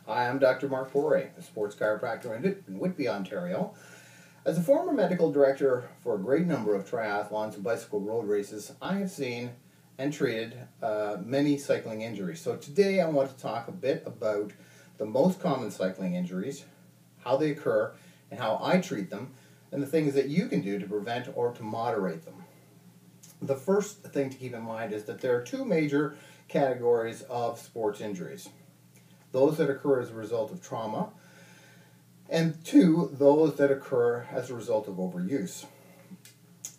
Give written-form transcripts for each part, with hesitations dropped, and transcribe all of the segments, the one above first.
Hi, I'm Dr. Mark Poray, a sports chiropractor in Whitby, Ontario. As a former medical director for a great number of triathlons and bicycle road races, I have seen and treated many cycling injuries. So today I want to talk a bit about the most common cycling injuries, how they occur, and how I treat them, and the things that you can do to prevent or to moderate them. The first thing to keep in mind is that there are two major categories of sports injuries. Those that occur as a result of trauma, and two, those that occur as a result of overuse.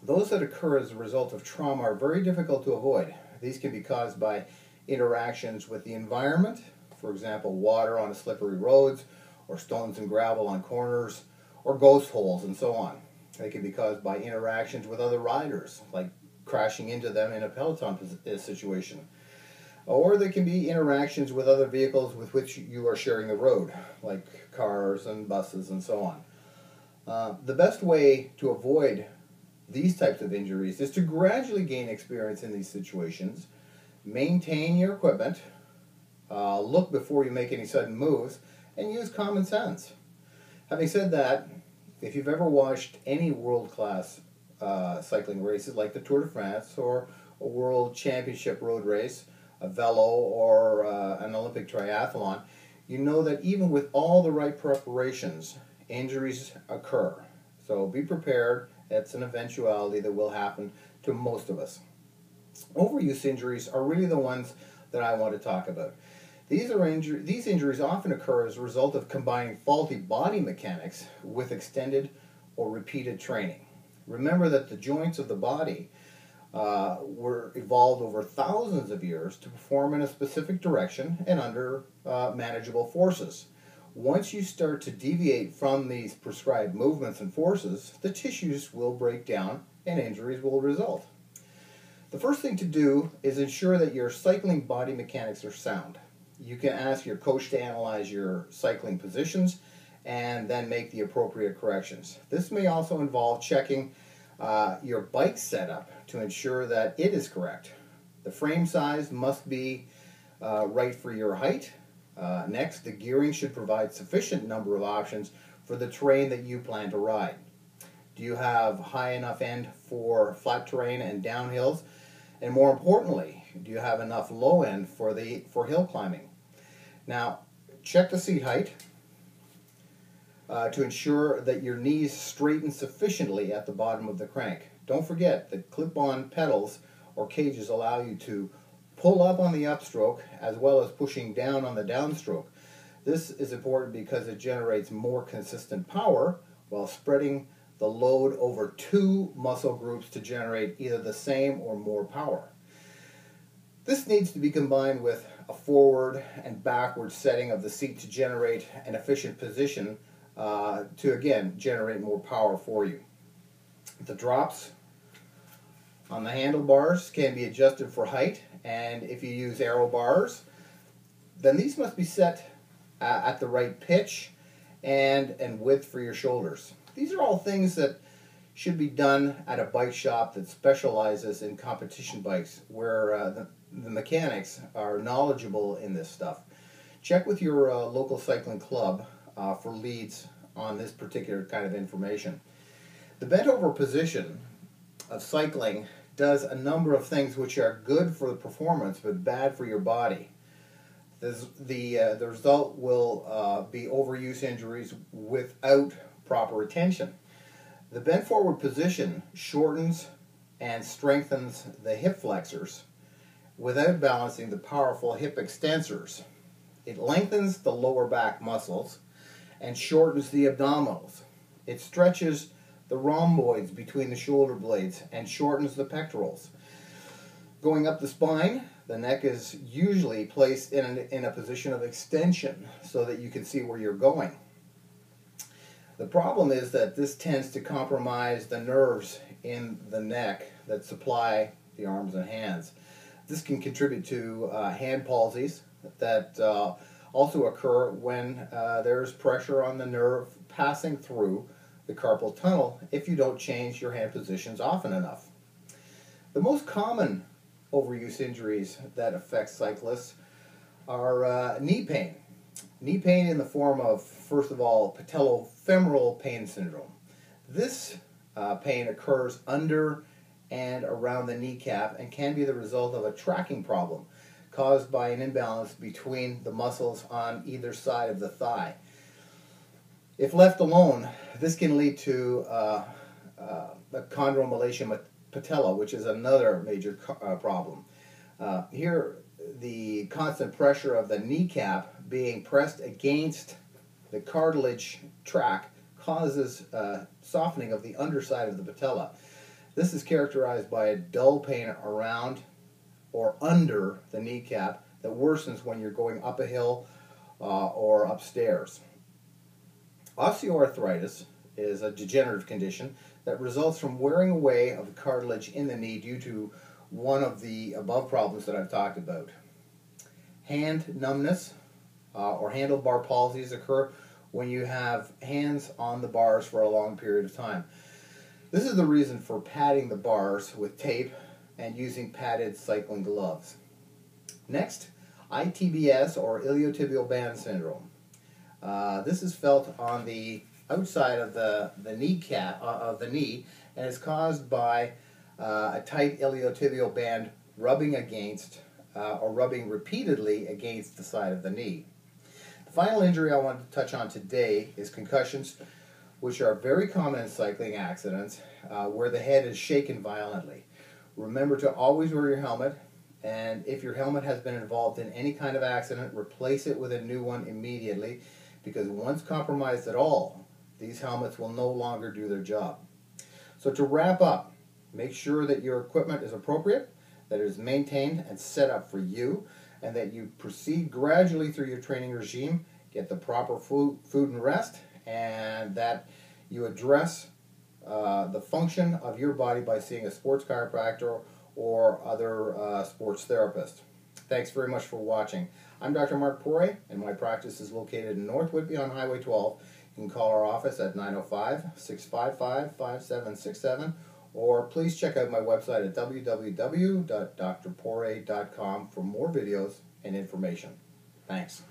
Those that occur as a result of trauma are very difficult to avoid. These can be caused by interactions with the environment, for example, water on slippery roads, or stones and gravel on corners, or ghost holes, and so on. They can be caused by interactions with other riders, like crashing into them in a peloton situation. Or there can be interactions with other vehicles with which you are sharing the road, like cars and buses and so on. The best way to avoid these types of injuries is to gradually gain experience in these situations, maintain your equipment, look before you make any sudden moves, and use common sense. Having said that, if you've ever watched any world-class cycling races like the Tour de France or a World Championship road race, a velo or an Olympic triathlon, you know that even with all the right preparations, injuries occur. So be prepared. It's an eventuality that will happen to most of us. Overuse injuries are really the ones that I want to talk about. These injuries often occur as a result of combining faulty body mechanics with extended or repeated training. Remember that the joints of the body were evolved over thousands of years to perform in a specific direction and under manageable forces. Once you start to deviate from these prescribed movements and forces, the tissues will break down and injuries will result. The first thing to do is ensure that your cycling body mechanics are sound. You can ask your coach to analyze your cycling positions and then make the appropriate corrections. This may also involve checking your bike setup to ensure that it is correct. The frame size must be right for your height. Next, the gearing should provide sufficient number of options for the terrain that you plan to ride. Do you have high enough end for flat terrain and downhills? And more importantly, do you have enough low end for hill climbing? Now, check the seat height to ensure that your knees straighten sufficiently at the bottom of the crank. Don't forget that clip-on pedals or cages allow you to pull up on the upstroke as well as pushing down on the downstroke. This is important because it generates more consistent power while spreading the load over two muscle groups to generate either the same or more power. This needs to be combined with a forward and backward setting of the seat to generate an efficient position to again generate more power for you. The drops on the handlebars can be adjusted for height, and if you use aero bars, then these must be set at the right pitch and width for your shoulders. These are all things that should be done at a bike shop that specializes in competition bikes, where the mechanics are knowledgeable in this stuff. Check with your local cycling club for leads on this particular kind of information. The bent over position of cycling does a number of things which are good for the performance but bad for your body. The result will be overuse injuries without proper attention. The bent forward position shortens and strengthens the hip flexors without balancing the powerful hip extensors. It lengthens the lower back muscles and shortens the abdominals. It stretches the rhomboids between the shoulder blades and shortens the pectorals. Going up the spine, the neck is usually placed in a position of extension so that you can see where you're going. The problem is that this tends to compromise the nerves in the neck that supply the arms and hands. This can contribute to hand palsies that also occur when there's pressure on the nerve passing through the carpal tunnel if you don't change your hand positions often enough. The most common overuse injuries that affect cyclists are knee pain. Knee pain in the form of, first of all, patellofemoral pain syndrome. This pain occurs under and around the kneecap and can be the result of a tracking problem caused by an imbalance between the muscles on either side of the thigh. If left alone, this can lead to a chondromalacia patella, which is another major problem. Here, the constant pressure of the kneecap being pressed against the cartilage track causes softening of the underside of the patella. This is characterized by a dull pain around or under the kneecap that worsens when you're going up a hill or upstairs. Osteoarthritis is a degenerative condition that results from wearing away of the cartilage in the knee due to one of the above problems that I've talked about. Hand numbness or handlebar palsies occur when you have hands on the bars for a long period of time. This is the reason for padding the bars with tape and using padded cycling gloves. Next, ITBS or iliotibial band syndrome. This is felt on the outside of the kneecap of the knee and is caused by a tight iliotibial band rubbing against or rubbing repeatedly against the side of the knee. The final injury I want to touch on today is concussions, which are very common in cycling accidents where the head is shaken violently. Remember to always wear your helmet, and if your helmet has been involved in any kind of accident, replace it with a new one immediately, because once compromised at all, these helmets will no longer do their job. So to wrap up, make sure that your equipment is appropriate, that it is maintained and set up for you, and that you proceed gradually through your training regime, get the proper food and rest, and that you address the function of your body by seeing a sports chiropractor or other sports therapist. Thanks very much for watching. I'm Dr. Mark Poray, and my practice is located in North Whitby on Highway 12. You can call our office at 905-655-5767, or please check out my website at www.drporay.com for more videos and information. Thanks.